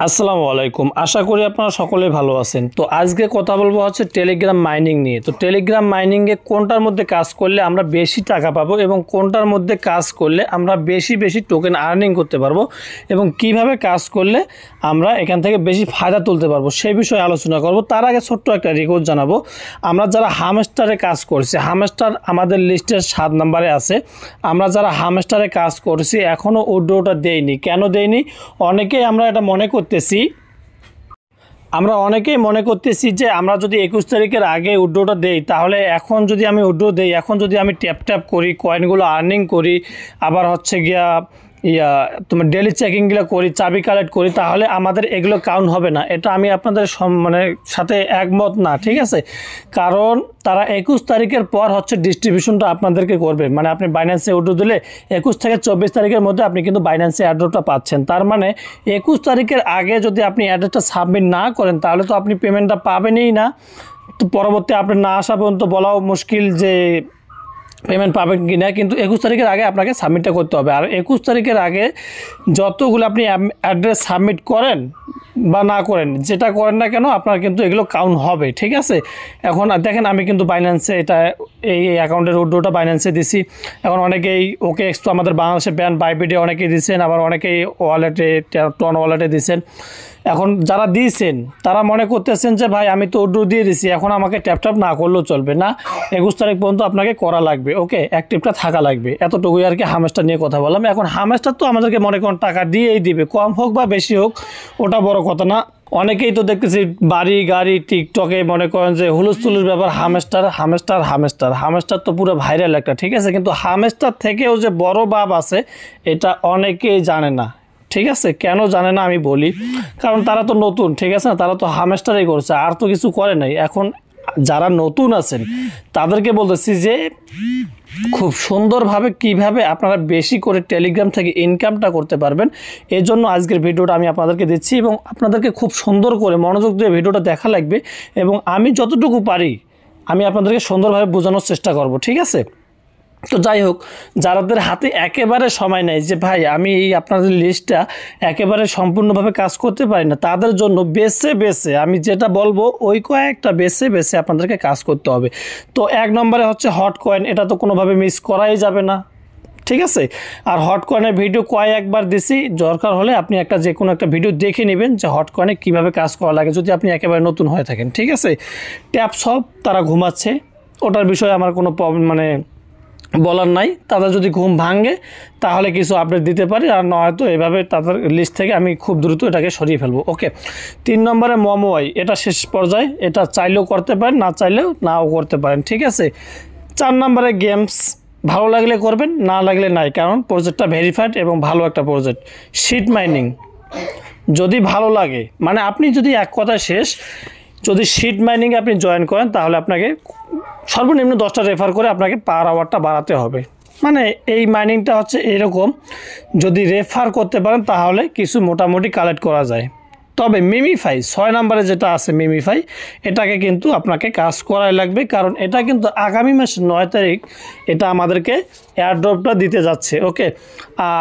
আসসালামু আলাইকুম। আশা করি আপনারা সকলে ভালো আছেন। তো আজকে কথা বলবো হচ্ছে টেলিগ্রাম মাইনিং নিয়ে। তো টেলিগ্রাম মাইনিংয়ে কোনটার মধ্যে কাজ করলে আমরা বেশি টাকা পাবো এবং কোনটার মধ্যে কাজ করলে আমরা বেশি বেশি টোকেন আর্নিং করতে পারবো এবং কিভাবে কাজ করলে আমরা এখান থেকে বেশি ফায়দা তুলতে পারবো সেই বিষয়ে আলোচনা করব। তার আগে ছোট্ট একটা রিকোয়েস্ট জানাবো, আমরা যারা হামস্টারে কাজ করছি, হামস্টার আমাদের লিস্টের 7 নম্বরে আছে। আমরা যারা হামস্টারে কাজ করছি এখনও উইথড্রটা দেইনি। কেন দেইনি? অনেকেই আমরা এটা মনে করতেছি যে আমরা যদি 21 তারিখের আগে উইথড্রটা দেই, তাহলে এখন যদি আমি উইথড্র দেই, এখন যদি আমি ট্যাপ করি, কয়েনগুলো আর্নিং করি, আবার হচ্ছে গিয়া তোমার ডেলি চেকিংগুলো করি, চাবি কালেক্ট করি, তাহলে আমাদের এগুলো কাউন্ট হবে না। এটা আমি আপনাদের সাথে একমত না, ঠিক আছে? কারণ তারা 21 তারিখের পর হচ্ছে ডিস্ট্রিবিউশনটা আপনাদেরকে করবে। মানে আপনি বাইন্যান্সে উইথড্র দিলে 21 থেকে 24 তারিখের মধ্যে আপনি কিন্তু বাইন্যান্সে অ্যাড্রপটা পাচ্ছেন। তার মানে 21 তারিখের আগে যদি আপনি অ্যাড্রেসটা সাবমিট না করেন তাহলে তো আপনি পেমেন্টটা পাবেনই না। তো পরবর্তী আপনি না আসা পর্যন্ত বলাও মুশকিল যে পেমেন্ট পাবেন কি না। কিন্তু 21 তারিখের আগে আপনাকে সাবমিটটা করতে হবে। আর 21 তারিখের আগে যতগুলো আপনি অ্যাড্রেস সাবমিট করেন বা না করেন, যেটা করেন না কেন, আপনার কিন্তু এগুলো কাউন্ট হবে, ঠিক আছে? এখন দেখেন, আমি কিন্তু বাইন্যান্সে এই অ্যাকাউন্টের উইথড্রটা বাইন্যান্সে দিছি। এখন অনেকেই OKX তো আমাদের বাংলাদেশে ব্যান, বাইবিটে অনেকেই দিচ্ছেন, আবার অনেকেই ওয়ালেটে, টন ওয়ালেটে দিচ্ছেন। এখন যারা দিয়েছেন তারা মনে করতেছেন যে ভাই আমি তো উইথড্র দিয়ে দিছি, এখন আমাকে ট্যাপ না করলেও চলবে না, 21 তারিখ পর্যন্ত আপনাকে করা লাগবে, ওকে, অ্যাক্টিভটা থাকা লাগবে। এতটুকুই আর কি হামস্টার নিয়ে কথা বললাম। এখন হামস্টার তো আমাদেরকে মনে করেন টাকা দিয়েই দিবে, কম হোক বা বেশি হোক, ওটা বড় কথা না। অনেকেই তো দেখতেছি বাড়ি গাড়ি টিকটকে মনে করেন যে হুলুস্থুলুর ব্যাপার, হামস্টার তো পুরো ভাইরাল একটা, ঠিক আছে? কিন্তু হামস্টার থেকেও যে বড় বাপ আছে এটা অনেকেই জানে না, ঠিক আছে? কেন জানে না আমি বলি, কারণ তারা তো নতুন, ঠিক আছে না? তারা তো হামস্টারই করছে, আর তো কিছু করে নাই। এখন যারা নতুন আছেন তাদেরকে বলতেছি যে খুব সুন্দরভাবে কিভাবে আপনারা বেশি করে টেলিগ্রাম থেকে ইনকামটা করতে পারবেন, এই জন্য আজকের ভিডিওটা আমি আপনাদেরকে দিচ্ছি এবং আপনাদেরকে খুব সুন্দর করে মনোযোগ দিয়ে ভিডিওটা দেখা লাগবে এবং আমি যতটুকু পারি আমি আপনাদেরকে সুন্দরভাবে বোঝানোর চেষ্টা করব, ঠিক আছে? তো যাই হোক, যাদের হাতে একেবারে সময় নেই যে ভাই আমি এই আপনাদের লিস্টটা একেবারে সম্পূর্ণভাবে কাজ করতে পারি না, তাদের জন্য বেছে আমি যেটা বলবো ওই কয়েকটা বেছে আপনাদেরকে কাজ করতে হবে। তো 1 নম্বরে হচ্ছে হট কয়েন, এটা তো কোনোভাবে মিস করাই যাবে না, ঠিক আছে? আর হট কয়েনের ভিডিও কয়েকবার দিছি, দরকার হলে আপনি যে কোনো একটা ভিডিও দেখে নেবেন যে হট কয়েনে কীভাবে কাজ করা লাগে, যদি আপনি একেবারে নতুন হয়ে থাকেন, ঠিক আছে? ট্যাপ সব তারা ঘুমাচ্ছে, ওটার বিষয়ে আমার কোনো বলার নাই। তাদের যদি ঘুম ভাঙে তাহলে কিছু আপডেট দিতে পারি, আর নয়তো এভাবে তাদের লিস্ট থেকে আমি খুব দ্রুত এটাকে সরিয়ে ফেলবো, ওকে। 3 নম্বরে মোমোয়াই, এটা শেষ পর্যায়ে, এটা চাইলেও করতে পারেন, না চাইলেও নাও করতে পারেন, ঠিক আছে? 4 নম্বরে গেমস, ভালো লাগলে করবেন, না লাগলে নাই, কারণ প্রজেক্টটা ভেরিফাইড এবং ভালো একটা প্রজেক্ট। শিট মাইনিং যদি ভালো লাগে, মানে আপনি যদি এক কথায় শেষ, যদি শিট মাইনিংয়ে আপনি জয়েন করেন তাহলে আপনাকে সর্বনিম্ন 10টা রেফার করে আপনাকে পার আওয়ারটা বাড়াতে হবে। মানে এই মাইনিংটা হচ্ছে এরকম, যদি রেফার করতে পারেন তাহলে কিছু মোটামুটি কালেক্ট করা যায়। তবে মিমিফাই 6 নম্বরে যেটা আছে মিমিফাই, এটাকে কিন্তু আপনাকে কাজ করাই লাগবে, কারণ এটা কিন্তু আগামী মাসের 9 তারিখ এটা আমাদেরকে এয়ারড্রপটা দিতে যাচ্ছে, ওকে।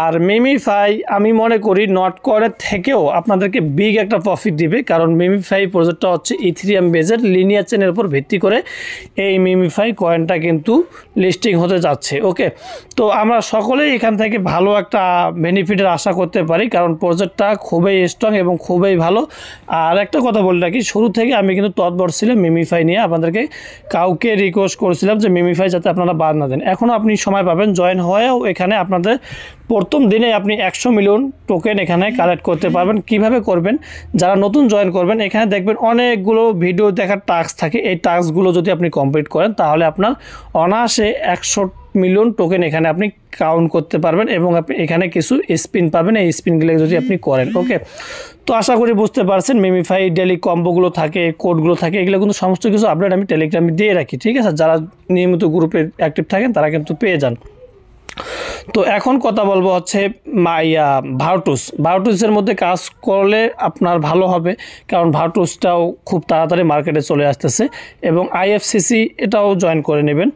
আর মিমিফাই আমি মনে করি নট কয়েনের থেকেও আপনাদেরকে বিগ একটা প্রফিট দিবে, কারণ মিমিফাই প্রজেক্টটা হচ্ছে ইথেরিয়াম বেজের লিনিয়ার চেনের উপর ভিত্তি করে এই মিমিফাই কয়েনটা কিন্তু লিস্টিং হতে যাচ্ছে, ওকে। তো আমরা সকলেই এখান থেকে ভালো একটা বেনিফিটের আশা করতে পারি, কারণ প্রজেক্টটা খুবই স্ট্রং এবং খুবই ভালো। আর একটা কথা বলে রাখি, শুরু থেকে আমি কিন্তু তৎপর ছিলাম মিমিফাই নিয়ে, আপনাদেরকে কাউকে রিকোয়েস্ট করেছিলাম যে মিমিফাই যাতে আপনারা বাদ না দেন। এখনও আপনি সময় পাবেন, জয়েন হয়েও এখানে আপনাদের প্রথম দিনে আপনি 100 মিলিয়ন টোকেন এখানে কালেক্ট করতে পারবেন। কিভাবে করবেন? যারা নতুন জয়েন করবেন, এখানে দেখবেন অনেকগুলো ভিডিও দেখার টাস্ক থাকে, এই টাস্কগুলো যদি আপনি কমপ্লিট করেন তাহলে আপনার অনায়াসে 100 মিলিয়ন টোকেন এখানে আপনি কাউন্ট করতে পারবেন এবং আপনি এখানে কিছু স্পিন পাবেন, এই স্পিনগুলো যদি আপনি করেন, ওকে। তো আশা করি বুঝতে পারছেন, মিমিফাই ডেলি কম্বোগুলো থাকে, কোডগুলো থাকে, এগুলো কিন্তু সমস্ত কিছু আপডেট আমি টেলিগ্রামে দিয়ে রাখি, ঠিক আছে? যারা নিয়মিত গ্রুপে অ্যাক্টিভ থাকেন তারা কিন্তু পেয়ে যান। তো এখন কথা বলবো হচ্ছে ভার্টুসের মধ্যে কাজ করলে আপনার ভালো হবে, কারণ ভার্টুসটাও খুব তাড়াতাড়ি মার্কেটে চলে আসতেছে এবং IFCC এটাও জয়েন করে নেবেন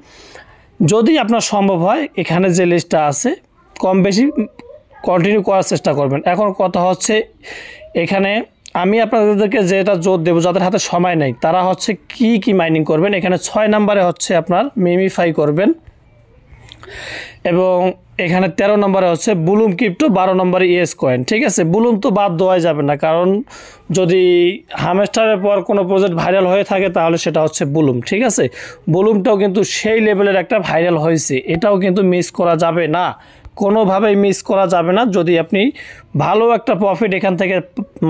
যদি আপনার সম্ভব হয়। এখানে যে লিস্টটা আছে কম বেশি কন্টিনিউ করার চেষ্টা করবেন। এখন কথা হচ্ছে এখানে আমি আপনাদেরকে যেটা জোর দেবো, যাদের হাতে সময় নেই তারা হচ্ছে কি মাইনিং করবেন। এখানে 6 নম্বরে হচ্ছে আপনার মিমিফাই করবেন, এবং এখানে 13 নম্বরে হচ্ছে বুলুম ক্রিপ্টো, 12 নম্বরে ইএস কয়েন। ঠিক আছে, বুলুম তো বাদ দেওয়াই যাবে না, কারণ যদি হামস্টারের পর কোনো প্রজেক্ট ভাইরাল হয়ে থাকে তাহলে সেটা হচ্ছে বুলুম। ঠিক আছে, বুলুমটাও কিন্তু সেই লেভেলের একটা ভাইরাল হয়েছে, এটাও কিন্তু মিস করা যাবে না, কোনোভাবেই মিস করা যাবে না। যদি আপনি ভালো একটা প্রফিট এখান থেকে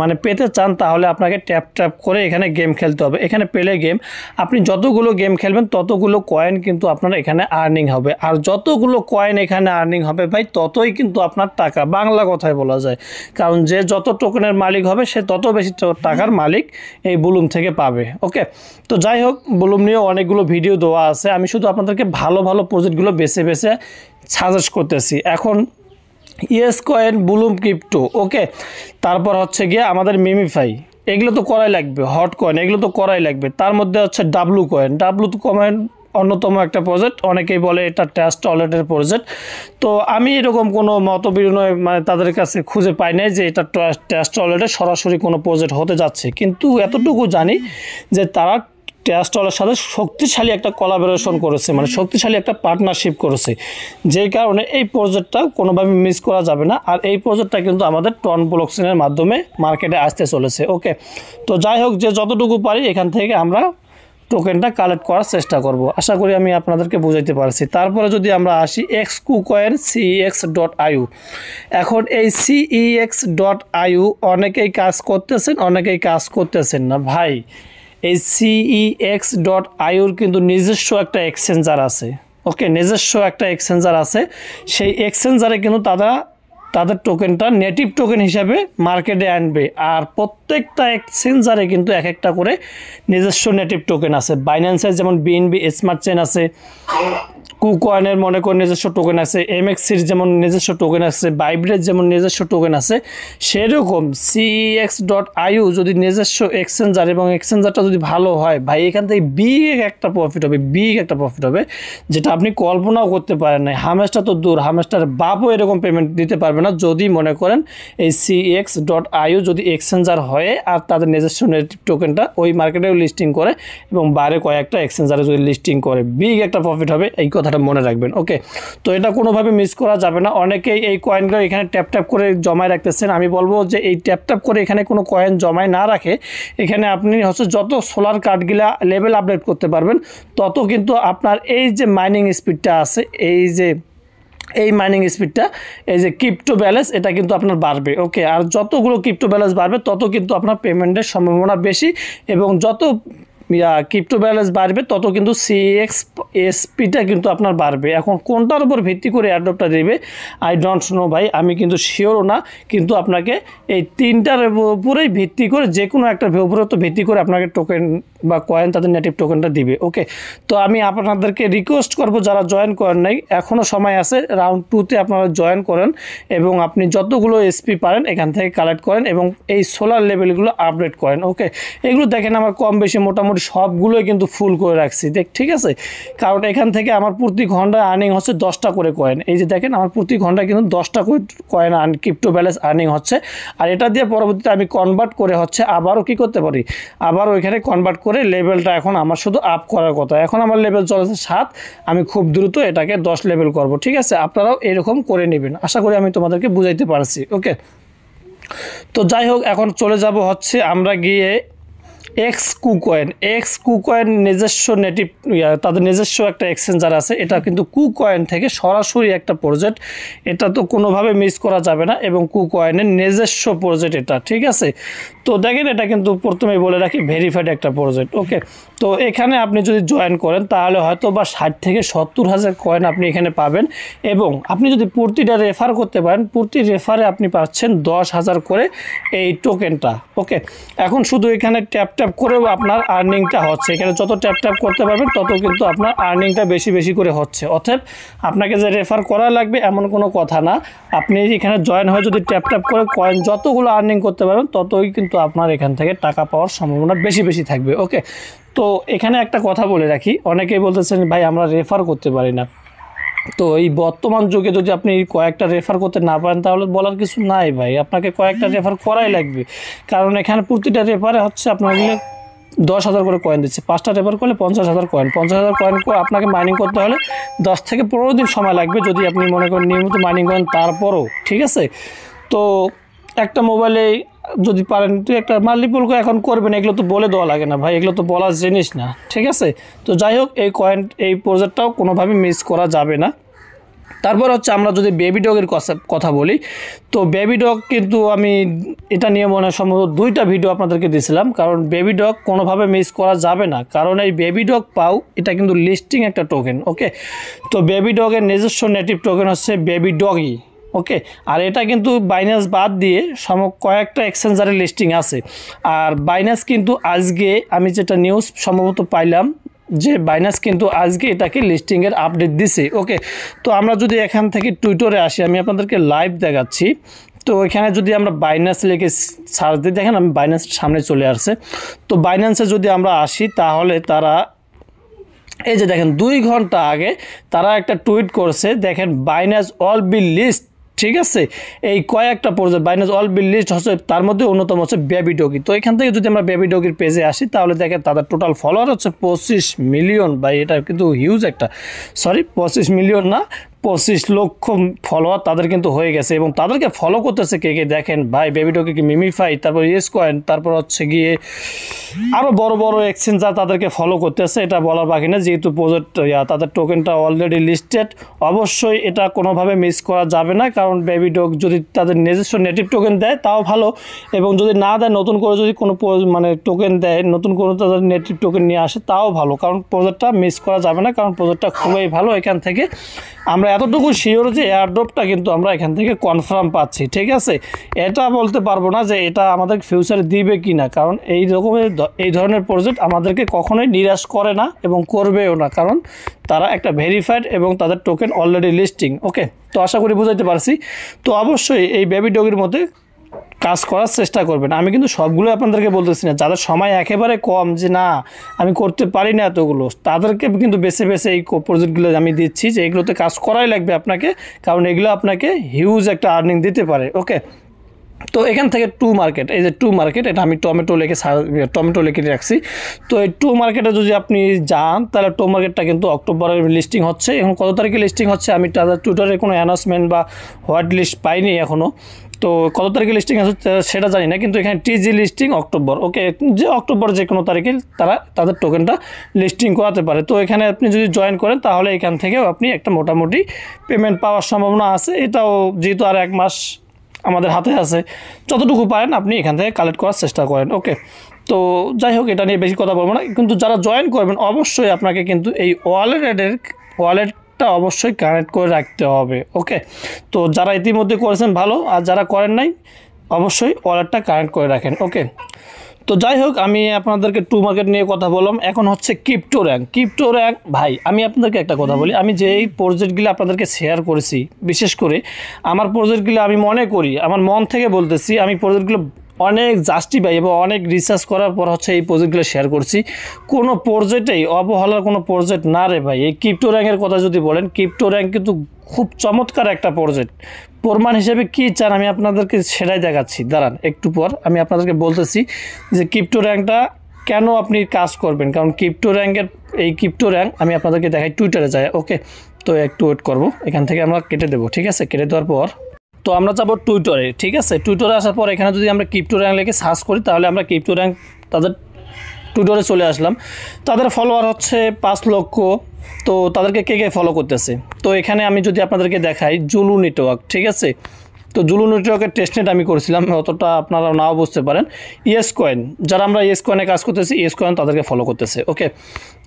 মানে পেতে চান তাহলে আপনাকে ট্যাপ করে এখানে গেম খেলতে হবে। এখানে পেলে গেম, আপনি যতগুলো গেম খেলবেন ততগুলো কয়েন কিন্তু আপনার এখানে আর্নিং হবে, আর যতগুলো কয়েন এখানে আর্নিং হবে ভাই ততই কিন্তু আপনার টাকা, বাংলা কথায় বলা যায়। কারণ যে যত টোকেনের মালিক হবে সে তত বেশি টাকার মালিক এই বুলুম থেকে পাবে। ওকে, তো যাই হোক, বুলুম নিয়েও অনেকগুলো ভিডিও দেওয়া আছে, আমি শুধু আপনাদেরকে ভালো ভালো প্রজেক্টগুলো বেছে বেছে সাজেস্ট করতেছি। এখন ইএস কয়েন, বুলুম ক্রিপ্টো, ওকে, তারপর হচ্ছে গিয়ে আমাদের মিমিফাই, এগুলো তো করাই লাগবে। হট কয়েন, এগুলো তো করাই লাগবে। তার মধ্যে হচ্ছে ডাব্লু কয়েন অন্যতম একটা প্রজেক্ট, অনেকেই বলে এটা ট্রাস্ট ওয়ালেটের প্রজেক্ট। তো আমি এরকম কোনো মত বিনিময় মানে তাদের কাছে খুঁজে পাই নাই যে এটা ট্রাস্ট ওয়ালেটের সরাসরি কোনো প্রজেক্ট হতে যাচ্ছে, কিন্তু এতটুকু জানি যে তারা ট্রাস্ট ওয়ালেটের সাথে শক্তিশালী একটা কোলাবোরেশন করেছে, মানে শক্তিশালী একটা পার্টনারশিপ করেছে, যেই কারণে এই প্রজেক্টটা কোনোভাবে মিস করা যাবে না। আর এই প্রজেক্টটা কিন্তু আমাদের টন ব্লকচেনের মাধ্যমে মার্কেটে আসতে চলেছে। ওকে, তো যাই হোক, যে যতটুকু পারি এখান থেকে আমরা টোকেনটা কালেক্ট করার চেষ্টা করব। আশা করি আমি আপনাদেরকে বুঝাইতে পারছি। তারপরে যদি আমরা আসি XKuCoin CEX.IO, এখন এই CEX.IO অনেকেই কাজ করতেছেন, অনেকেই কাজ করতেছেন না ভাই। এই CEX.IOর কিন্তু নিজস্ব একটা এক্সচেঞ্জার আছে। ওকে, নিজস্ব একটা এক্সচেঞ্জার আছে, সেই এক্সচেঞ্জারে কিন্তু তাদের টোকেনটা নেটিভ টোকেন হিসাবে মার্কেটে আনবে। আর প্রত্যেকটা এক্সচেঞ্জারে কিন্তু এক একটা করে নিজস্ব নেটিভ টোকেন আছে। বাইন্যান্সের যেমন BNB স্মার্ট চেইন আছে, কুকয়েনের মনে করেন নিজস্ব টোকেন আছে, MXCর যেমন নিজস্ব টোকেন আছে, বাইব্রের যেমন নিজস্ব টোকেন আছে, সেরকম CEX.IO যদি নিজস্ব এক্সচেঞ্জার এবং এক্সচেঞ্জারটা যদি ভালো হয় ভাই, এখান থেকে বিগ একটা প্রফিট হবে, যেটা আপনি কল্পনাও করতে পারেন না। হামেস্টার তো দূর, হামেস্টার বাপও এরকম পেমেন্ট দিতে পারবে না যদি মনে করেন এই CEX.IO যদি এক্সচেঞ্জার হয় আর তাদের নিজস্ব নেটিভ টোকেনটা ওই মার্কেটেও লিস্টিং করে এবং বাইরে কয়েকটা এক্সচেঞ্জারে যদি লিস্টিং করে, বিগ একটা প্রফিট হবে, এই কথাটা মনে রাখবেন। ওকে, তো এটা কোনোভাবে মিস করা যাবে না। অনেকেই এই কয়েনগুলো এখানে ট্যাপ করে জমায় রাখতেছেন, আমি বলবো যে এই ট্যাপ করে এখানে কোনো কয়েন জমায় না রাখে, এখানে আপনি হচ্ছে যত সোলার কার্ডগুলা লেভেল আপডেট করতে পারবেন তত কিন্তু আপনার এই যে মাইনিং স্পিডটা আছে, এই মাইনিং স্পিডটা, এই যে ক্রিপ্টো ব্যালেন্স, এটা কিন্তু আপনার বাড়বে। ওকে, আর যতগুলো ক্রিপ্টো ব্যালেন্স বাড়বে তত কিন্তু আপনার পেমেন্টের সম্ভাবনা বেশি, এবং যত ক্রিপ্টো ব্যালেন্স বাড়বে তত কিন্তু CEX.SP-টা কিন্তু আপনার বাড়বে। এখন কোনটার উপর ভিত্তি করে অ্যাডপ্টটা দেবে আই ডোন্ট নো ভাই, আমি কিন্তু শিওরও না, কিন্তু আপনাকে এই তিনটার উপরেই ভিত্তি করে যে কোনো একটা উপরে তো ভিত্তি করে আপনাকে টোকেন বা কয়েন তাদের নেটিভ টোকেনটা দিবে। ওকে, তো আমি আপনাদেরকে রিকোয়েস্ট করব যারা জয়েন করেন নাই, এখনও সময় আছে, রাউন্ড 2-তে আপনারা জয়েন করেন এবং আপনি যতগুলো SP পারেন এখান থেকে কালেক্ট করেন এবং এই সোলার লেভেলগুলো আপডেট করেন। ওকে, এগুলো দেখেন আমার কম বেশি মোটামুটি সবগুলোই কিন্তু ফুল করে রাখছি, ঠিক আছে, কারণ এখান থেকে আমার প্রতি ঘন্টায় আর্নিং হচ্ছে 10টা করে কয়েন। এই যে দেখেন আমার প্রতি ঘন্টায় কিন্তু 10টা কয়েন ক্রিপ্টো ব্যালেন্স আর্নিং হচ্ছে, আর এটা দিয়ে পরবর্তীতে আমি কনভার্ট করে হচ্ছে আবারও কি করতে পারি, আবারও এখানে কনভার্ট করে লেভেলটা এখন আমার শুধু আপ করার কথা। এখন আমার লেভেল চলেছে 7, আমি খুব দ্রুত এটাকে 10 লেভেল করব। ঠিক আছে, আপনারাও এরকম করে নেবেন, আশা করি আমি তোমাদেরকে বুঝাইতে পারছি। ওকে, তো যাই হোক, এখন চলে যাব হচ্ছে আমরা গিয়ে XKuCoin নিজস্ব নেটিভ তাদের নিজস্ব একটা এক্সচেঞ্জার আছে, এটা কিন্তু KuCoin থেকে সরাসরি একটা প্রজেক্ট, এটা তো কোনোভাবে মিস করা যাবে না, এবং KuCoin-এর নিজস্ব প্রজেক্ট এটা। ঠিক আছে, তো দেখেন এটা কিন্তু প্রথমেই বলে রাখি ভেরিফাইড একটা প্রজেক্ট। ওকে, তো এখানে আপনি যদি জয়েন করেন তাহলে হয়তো বা 60 থেকে 70 হাজার কয়েন আপনি এখানে পাবেন, এবং আপনি যদি প্রতিটা রেফার করতে পারেন, প্রতি রেফারে আপনি পাচ্ছেন 10,000 করে এই টোকেনটা। ওকে, এখন শুধু এখানে ট্যাপ করেও আপনার আর্নিংটা হচ্ছে, এখানে যত ট্যাপ করতে পারবেন তত কিন্তু আপনার আর্নিংটা বেশি করে হচ্ছে। অতএব আপনাকে যে রেফার করা লাগবে এমন কোনো কথা না, আপনি এখানে জয়েন হয়ে যদি ট্যাপ করে কয়েন যতগুলো আর্নিং করতে পারবেন ততই কিন্তু আপনার এখান থেকে টাকা পাওয়ার সম্ভাবনা বেশি থাকবে। ওকে, তো এখানে একটা কথা বলে রাখি, অনেকেই বলতেছেন ভাই আমরা রেফার করতে পারি না। তো এই বর্তমান যুগে যদি আপনি কয়েকটা রেফার করতে না পারেন তাহলে বলার কিছু নাই ভাই, আপনাকে কয়েকটা রেফার করাই লাগবে। কারণ এখানে প্রতিটা রেফারে হচ্ছে আপনার 10,000 করে কয়েন দিচ্ছে, 5টা রেফার করলে 50,000 কয়েন, 50,000 কয়েন আপনাকে মাইনিং করতে হলে 10 থেকে 15 দিন সময় লাগবে যদি আপনি মনে করেন নিয়মিত মাইনিং করেন তারপরও, ঠিক আছে। তো একটা মোবাইলে যদি পারেন তো একটা মাল্টিপল এখন করবেন, এগুলো তো বলে দেওয়া লাগে না ভাই, এগুলো তো বলার জিনিস না, ঠিক আছে। তো যাই হোক এই প্রজেক্টটাও কোনোভাবে মিস করা যাবে না। তারপর হচ্ছে আমরা যদি বেবি ডগের কথা বলি, তো বেবি ডগ কিন্তু আমি এটা নিয়ে মনে সম্ভবত 2টা ভিডিও আপনাদেরকে দিয়েছিলাম, কারণ বেবি ডগ কোনোভাবে মিস করা যাবে না, কারণ এই বেবি ডগ পাও এটা কিন্তু লিস্টিং একটা টোকেন, ওকে। তো বেবি ডগের নিজস্ব নেটিভ টোকেন হচ্ছে বেবি ডগি, ওকে। আর এটা কিন্তু বাইন্যান্স বাদ দিয়ে কয়েকটা এক্সচেঞ্জারের লিস্টিং আছে। আর বাইন্যান্স কিন্তু আজকে আমি যেটা নিউজ সম্ভবত পাইলাম যে বাইন্যান্স কিন্তু আজকে এটাকে লিস্টিংয়ের আপডেট দিছে, ওকে। তো আমরা যদি এখান থেকে টুইটারে আসি, আমি আপনাদেরকে লাইভ দেখাচ্ছি। তো এখানে যদি আমরা বাইন্যান্স লিখে সার্চ দিই, দেখেন আমি বাইন্যান্সের সামনে চলে আসছে। তো বাইন্যান্সে যদি আমরা আসি তাহলে তারা এই যে দেখেন 2 ঘন্টা আগে তারা একটা টুইট করছে, দেখেন বাইন্যান্স অল বি লিস্ট, ঠিক আছে। এই কয়েকটা প্রজেক্ট বাইন্যান্স অল বি লিস্ট হচ্ছে, তার মধ্যে অন্যতম হচ্ছে বেবি ডগি। তো এখান থেকে যদি আমরা বেবি ডগির পেজে আসি তাহলে দেখেন তাদের টোটাল ফলোয়ার হচ্ছে 25 মিলিয়ন, ভাই এটা কিন্তু হিউজ একটা, সরি 25 মিলিয়ন না, 25 লক্ষ ফলোয়ার তাদের কিন্তু হয়ে গেছে। এবং তাদেরকে ফলো করতেছে কে কে দেখেন ভাই, বেবি ডগি কি মিমিফাই, তারপর ইয়েস কয়েন, তারপর হচ্ছে গিয়ে আরও বড় বড় এক্সচেঞ্জার তাদেরকে ফলো করতেছে, এটা বলার বাকি না, যেহেতু প্রজেক্ট তাদের টোকেনটা অলরেডি লিস্টেড। অবশ্যই এটা কোনোভাবে মিস করা যাবে না, কারণ বেবি ডগ যদি তাদের নিজস্ব নেটিভ টোকেন দেয় তাও ভালো, এবং যদি না দেয় নতুন করে যদি কোনো মানে টোকেন দেয়, নতুন করে তাদের নেটিভ টোকেন নিয়ে আসে তাও ভালো, কারণ প্রজেক্টটা মিস করা যাবে না, কারণ প্রজেক্টটা খুবই ভালো। এখান থেকে আমরা এতটুকু শিওর যে এয়ারড্রপটা কিন্তু আমরা এখান থেকে কনফার্ম পাচ্ছি, ঠিক আছে। এটা বলতে পারবো না যে এটা আমাদের ফিউচারে দিবে কি না, কারণ এই ধরনের প্রজেক্ট আমাদেরকে কখনোই নিরাশ করে না এবং করবেও না, কারণ তারা একটা ভেরিফাইড এবং তাদের টোকেন অলরেডি লিস্টিং, ওকে। তো আশা করি বুঝাইতে পারছি। তো অবশ্যই এই বেবি ডগের মধ্যে কাজ করার চেষ্টা করবেন। আমি কিন্তু সবগুলো আপনাদেরকে বলতেছি না, যাদের সময় একেবারে কম যে না আমি করতে পারি না এতগুলো, তাদেরকে কিন্তু বেছে বেছে এই প্রজেক্টগুলো আমি দিচ্ছি যে এগুলোতে কাজ করাই লাগবে আপনাকে, কারণ এগুলো আপনাকে হিউজ একটা আর্নিং দিতে পারে, ওকে। তো এখান থেকে টু মার্কেট, এই যে টু মার্কেট, এটা আমি টমেটো লিখে রাখছি। তো এই টু মার্কেটে যদি আপনি যান তাহলে টু মার্কেটটা কিন্তু অক্টোবরের লিস্টিং হচ্ছে। এখন কত তারিখে লিস্টিং হচ্ছে আমি তাদের টুইটারে কোনো অ্যানাউন্সমেন্ট বা হোয়াইট লিস্ট পাইনি এখনও, তো কত তারিখে লিস্টিং আছে সেটা জানি না, কিন্তু এখানে টিজি লিস্টিং অক্টোবর, ওকে। যে অক্টোবর যে কোনো তারিখে তারা তাদের টোকেনটা লিস্টিং করাতে পারে। তো এখানে আপনি যদি জয়েন করেন তাহলে এখান থেকেও আপনি একটা মোটামুটি পেমেন্ট পাওয়ার সম্ভাবনা আছে। এটাও যেহেতু আর 1 মাস আমাদের হাতে আছে, যতটুকু পারেন আপনি এখান থেকে কালেক্ট করার চেষ্টা করেন, ওকে। তো যাই হোক, এটা নিয়ে বেশি কথা বলবো না, কিন্তু যারা জয়েন করবেন অবশ্যই আপনাকে কিন্তু এই ওয়ালেটটা অবশ্যই কানেক্ট করে রাখতে হবে, ওকে। তো যারা ইতিমধ্যে করেছেন ভালো, আর যারা করেন নাই অবশ্যই ওয়ালেটটা কানেক্ট করে রাখেন, ওকে। তো যাই হোক, আমি আপনাদেরকে টু মার্কেট নিয়ে কথা বললাম। এখন হচ্ছে ক্রিপ্টো র্যাঙ্ক। ভাই আমি আপনাদেরকে একটা কথা বলি, আমি যেই প্রজেক্টগুলো আপনাদেরকে শেয়ার করেছি, বিশেষ করে আমার প্রজেক্টগুলো আমি মনে করি, আমার মন থেকে বলতেছি, আমি প্রজেক্টগুলো অনেক জাস্টিফাই এবং অনেক রিসার্চ করার পর হচ্ছে এই প্রজেক্টগুলো শেয়ার করছি। কোনো প্রজেক্টেই অবহেলার কোনো প্রজেক্ট না রে ভাই। এই ক্রিপ্টো র্যাঙ্কের কথা যদি বলেন, ক্রিপ্টো র্যাঙ্ক কিন্তু খুব চমৎকার একটা প্রজেক্ট। প্রমাণ হিসেবে কী চান আমি আপনাদেরকে সেটাই দেখাচ্ছি, দাঁড়ান একটু পর আমি আপনাদেরকে বলতেছি যে ক্রিপ্টো র্যাঙ্কটা কেন আপনি কাজ করবেন, কারণ ক্রিপ্টো র্যাঙ্ক আমি আপনাদেরকে দেখাই টুইটারে যায়, ওকে। তো একটু ওয়েট করবো, এখান থেকে আমরা কেটে দেবো, ঠিক আছে। কেটে দেওয়ার পর তো আমরা যাবো টুইটারে, ঠিক আছে। টুইটারে আসার পর এখানে যদি আমরা ক্রিপ্টো র্যাঙ্ক লিখে সার্চ করি তাহলে আমরা ক্রিপ্টো র্যাঙ্ক তাদের টুইটারে চলে আসলাম। তাদের ফলোয়ার হচ্ছে 5 লক্ষ। তো তাদেরকে কে কে ফলো করতেছে, তো এখানে আমি যদি আপনাদেরকে দেখাই জুলু নেটওয়ার্ক, ঠিক আছে। তো জুলু নেটওয়ার্কের টেস্টনেট আমি করেছিলাম, অতটা আপনারা নাও বুঝতে পারেন। ইয়েস কয়েন, যারা আমরা ইয়েস কয়েনে কাজ করতেছি, ইয়েস কয়েন তাদেরকে ফলো করতেছে, ওকে।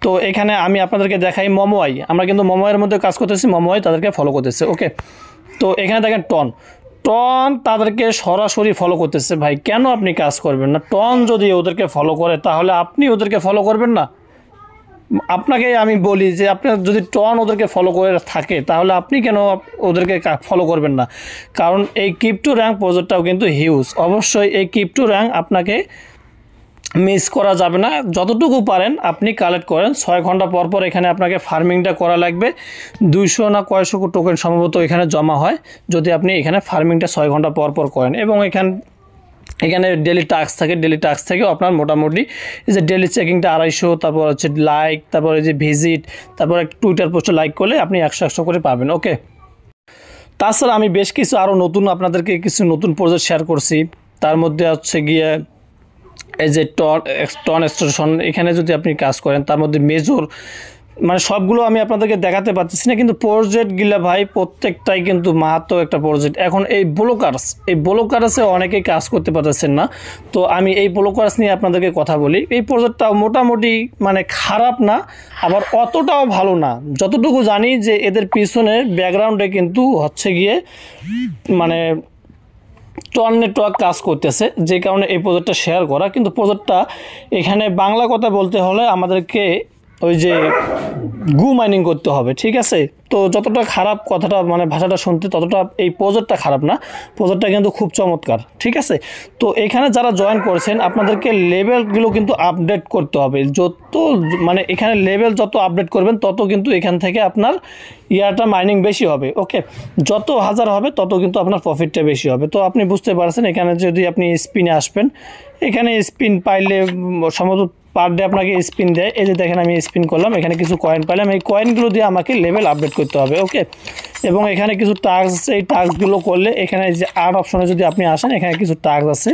তো এখানে আমি আপনাদেরকে দেখাই মোমোআই, আমরা কিন্তু মোমোআইয়ের মধ্যে কাজ করতেছি, মোমোআই তাদেরকে ফলো করতেছে, ওকে। তো এখানে দেখেন টন তাদেরকে সরাসরি ফলো করতেছে। ভাই কেন আপনি কাজ করবেন না? টন যদি ওদেরকে ফলো করে তাহলে আপনি ওদেরকে ফলো করবেন না? আপনাকে আমি বলি যে আপনার যদি টন ওদেরকে ফলো করে থাকে তাহলে আপনি কেন ওদেরকে ফলো করবেন না? কারণ এই ক্রিপ্টো র্যাঙ্ক প্রজেক্টটাও কিন্তু হিউজ। অবশ্যই এই ক্রিপ্টো র্যাঙ্ক আপনাকে মিস করা যাবে না। যতটুকু পারেন আপনি কালেক্ট করেন। 6 ঘন্টা পর পর এখানে আপনাকে ফার্মিংটা করা লাগবে। 200 না কয়শো টোকেন সম্ভবত এখানে জমা হয় যদি আপনি এখানে ফার্মিংটা 6 ঘন্টা পর পর করেন। এবং এখানে ডেলি টাস্ক থাকে, ডেলি টাস্ক থেকেও আপনার মোটামুটি এই যে ডেলি চেকিংটা 250, তারপর হচ্ছে লাইক, তারপরে যে ভিজিট, তারপর টুইটার পোস্টে লাইক করলে আপনি 100 করে পাবেন। ওকে, তাছাড়া আমি বেশ কিছু আরও নতুন আপনাদেরকে কিছু নতুন প্রজেক্ট শেয়ার করছি। তার মধ্যে হচ্ছে গিয়ে এই যে টন স্টেশন, এখানে যদি আপনি কাজ করেন তার মধ্যে মেজর, মানে সবগুলো আমি আপনাদেরকে দেখাতে পারতেছি না, কিন্তু প্রজেক্টগুলা ভাই প্রত্যেকটাই কিন্তু মারাত্মক একটা প্রজেক্ট। এখন এই ব্লকার্সে অনেকেই কাজ করতে পারতেছেন না, তো আমি এই ব্লকার্স নিয়ে আপনাদেরকে কথা বলি। এই প্রজেক্টটা মোটামুটি মানে খারাপ না, আবার অতটাও ভালো না। যতটুকু জানি যে এদের পিছনে ব্যাকগ্রাউন্ডে কিন্তু হচ্ছে গিয়ে মানে টন নেটওয়ার্ক কাজ করতেছে, যে কারণে এই প্রজেক্টটা শেয়ার করা। কিন্তু প্রজেক্টটা এখানে বাংলা কথা বলতে হলে আমাদেরকে ওই যে মাইনিং করতে হবে, ঠিক আছে। তো যতটা খারাপ কথাটা মানে ভাষাটা শুনতে ততটা এই প্রজেক্টটা খারাপ না, প্রজেক্টটা কিন্তু খুব চমৎকার, ঠিক আছে। তো এখানে যারা জয়েন করেছেন আপনাদেরকে লেভেলগুলো কিন্তু আপডেট করতে হবে। যত মানে এখানে লেভেল যত আপডেট করবেন তত কিন্তু এখান থেকে আপনার ইয়ারটা মাইনিং বেশি হবে। ওকে, যত হাজার হবে তত কিন্তু আপনার প্রফিটটা বেশি হবে। তো আপনি বুঝতে পারছেন, এখানে যদি আপনি স্পিনে আসবেন, এখানে স্পিন পাইলে সম্ভবত পার ডে আপনাকে স্পিন দেয়। এই যে দেখেন আমি স্পিন করলাম, এখানে কিছু কয়েন পাইলাম, এই কয়েনগুলো দিয়ে আমাকে লেভেল আপডেট করতে হবে। ওকে, এবং এখানে কিছু টাস্ক, এই টাস্কগুলো করলে এখানে যে আর্ট অপশনে যদি আপনি আসেন, এখানে কিছু টাস্ক আছে,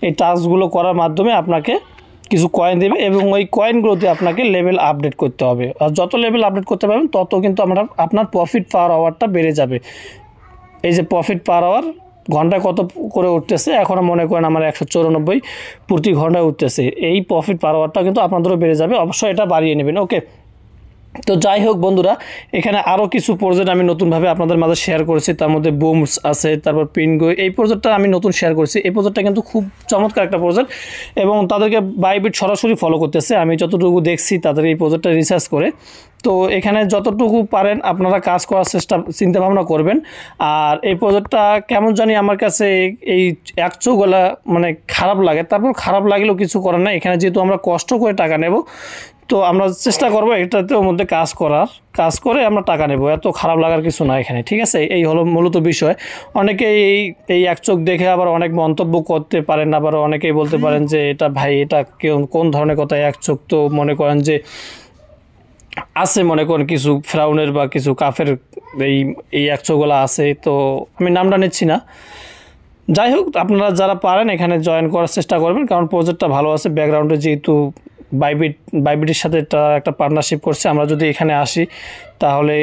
এই টাস্কগুলো করার মাধ্যমে আপনাকে কিছু কয়েন দেবে এবং ওই কয়েনগুলোতে আপনাকে লেভেল আপডেট করতে হবে। আর যত লেভেল আপডেট করতে পারবেন তত কিন্তু আপনার প্রফিট পার আওয়ারটা বেড়ে যাবে। এই যে প্রফিট পার আওয়ার ঘন্টায় কত করে উঠতেছে, এখনও মনে করেন আমার 194 প্রতি ঘন্টায় উঠতেছে। এই প্রফিট পার আওয়ারটা কিন্তু আপনাদেরও বেড়ে যাবে, অবশ্যই এটা বাড়িয়ে নেবেন। ওকে, তো যাই হোক বন্ধুরা, এখানে আরও কিছু প্রজেক্ট আমি নতুনভাবে আপনাদের মাঝে শেয়ার করেছি। তার মধ্যে বুমস আছে, তারপর পিনগো, এই প্রজেক্টটা আমি নতুন শেয়ার করেছি। এই প্রজেক্টটা কিন্তু খুব চমৎকার একটা প্রজেক্ট এবং তাদেরকে বাইবিট সরাসরি ফলো করতেছে। আমি যতটুকু দেখছি তাদের এই প্রজেক্টটা রিসার্চ করে। তো এখানে যতটুকু পারেন আপনারা কাজ করার চিন্তাভাবনা করবেন। আর এই প্রজেক্টটা কেমন জানি আমার কাছে এই এক চোখগুলা মানে খারাপ লাগে, তারপর খারাপ লাগলেও কিছু করার না। এখানে যেহেতু আমরা কষ্ট করে টাকা নেব, তো আমরা চেষ্টা করবো এটাতে মধ্যে কাজ করে আমরা টাকা নেব। এত খারাপ লাগার কিছু না এখানে, ঠিক আছে। এই হলো মূলত বিষয়। অনেকেই এই এক চোখ দেখে আবার অনেক মন্তব্য করতে পারেন, আবার অনেকেই বলতে পারেন যে এটা ভাই এটা কোন ধরনের কথা এক চোখ। তো মনে করেন যে আছে, মনে করেন কিছু ফ্রাউনের বা কিছু কাফের এই এক চোখগুলো আছে, তো আমি নামটা নিচ্ছি না। যাই হোক, আপনারা যারা পারেন এখানে জয়েন করার চেষ্টা করবেন, কারণ প্রজেক্টটা ভালো আছে। ব্যাকগ্রাউন্ডে যেহেতু বাইবিটের সাথে একটা পার্টনারশিপ করছে, আমরা যদি এখানে আসি তাহলে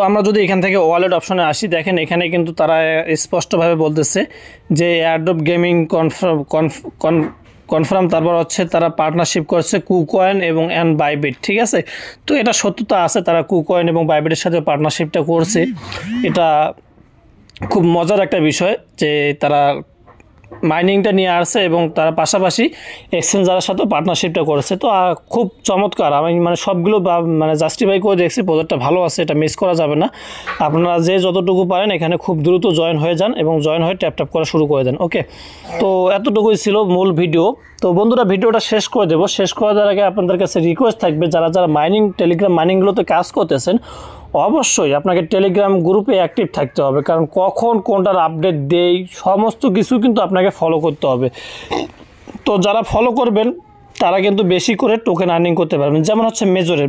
আমরা যদি এখান থেকে ওয়ালেট অপশনে আসি, দেখেন এখানে কিন্তু তারা স্পষ্টভাবে বলতেছে যে এয়ারড্রপ গেমিং কনফার্ম, তারপর হচ্ছে তারা পার্টনারশিপ করছে কুকয়েন এবং বাইবিট, ঠিক আছে। তো এটা সত্যতা আছে, তারা কুকয়েন এবং বাইবিটের সাথে পার্টনারশিপটা করছে। এটা খুব মজার একটা বিষয় যে তারা মাইনিংটা নিয়ে আসছে এবং তারা পাশাপাশি এক্সচেঞ্জারের সাথেও পার্টনারশিপটা করেছে। তো খুব চমৎকার। আমি মানে সবগুলো মানে জাস্টিফাই করে দেখছি, প্রজেক্টটা ভালো আছে, এটা মিস করা যাবে না। আপনারা যে যতটুকু পারেন এখানে খুব দ্রুত জয়েন হয়ে যান এবং জয়েন হয়ে ট্যাপ করা শুরু করে দেন। ওকে, তো এতটুকুই ছিল মূল ভিডিও। তো বন্ধুরা, ভিডিওটা শেষ করে দেবো। শেষ করে দেওয়ার আগে আপনাদের কাছে রিকোয়েস্ট থাকবে, যারা টেলিগ্রাম মাইনিংগুলোতে কাজ করতেছেন, অবশ্যই আপনাকে টেলিগ্রাম গ্রুপে অ্যাক্টিভ থাকতে হবে, কারণ কখন কোনটার আপডেট দেই সমস্ত কিছু কিন্তু আপনাকে ফলো করতে হবে। তো যারা ফলো করবেন তারা কিন্তু বেশি করে টোকেন আর্নিং করতে পারবেন। যেমন হচ্ছে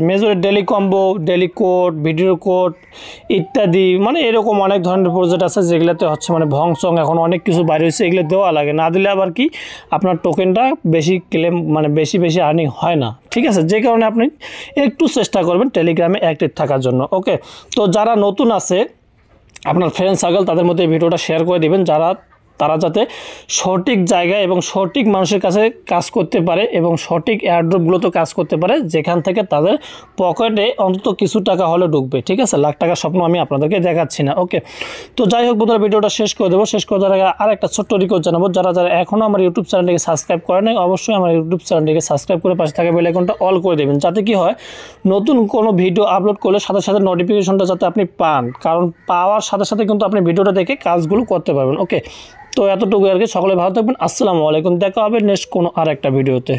মেজরের daily combo, daily code, video code ইত্যাদি, মানে এরকম অনেক ধরনের প্রজেক্ট আছে যেগুলোতে হচ্ছে মানে ভংসং এখন অনেক কিছু বাইরে হয়েছে, এগুলো দেওয়া লাগে। না দিলে আবার কি আপনার টোকেনটা বেশি ক্লেম মানে বেশি আর্নিং হয় না, ঠিক আছে। যে কারণে আপনি একটু চেষ্টা করবেন টেলিগ্রামে অ্যাক্টিভ থাকার জন্য। ওকে, তো যারা নতুন আছে আপনার ফ্রেন্ড সার্কেল, তাদের মধ্যে এই ভিডিওটা শেয়ার করে দিবেন, তারা যাতে সঠিক জায়গায় এবং সঠিক মানুষের কাছে কাজ করতে পারে এবং সঠিক এয়ারড্রপগুলোতে কাজ করতে পারে, যেখান থেকে তাদের পকেটে অন্তত কিছু টাকা হলে ঢুকবে, ঠিক আছে। লাখ টাকার স্বপ্ন আমি আপনাদেরকে দেখাচ্ছি না। ওকে, তো যাই হোক বন্ধুরা, ভিডিওটা শেষ করে দেবো। শেষ করে দেওয়ার আগে আর একটা ছোট্ট রিকোয়েস্ট জানাবো, যারা এখনও আমার ইউটিউব চ্যানেলটিকে সাবস্ক্রাইব করে নাই, অবশ্যই আমার ইউটিউব চ্যানেলটিকে সাবস্ক্রাইব করে পাশে থাকা বেল আইকনটা অল করে দেবেন, যাতে কি হয় নতুন কোনো ভিডিও আপলোড করলে সাথে সাথে নোটিফিকেশনটা যাতে আপনি পান, কারণ পাওয়ার সাথে সাথে কিন্তু আপনি ভিডিওটা দেখে কাজগুলো করতে পারবেন। ওকে, তো এতটুকু আর কি, সকলে ভালো থাকবেন, আসসালামু আলাইকুম, দেখা হবে নেক্সট কোনো আর একটা ভিডিওতে।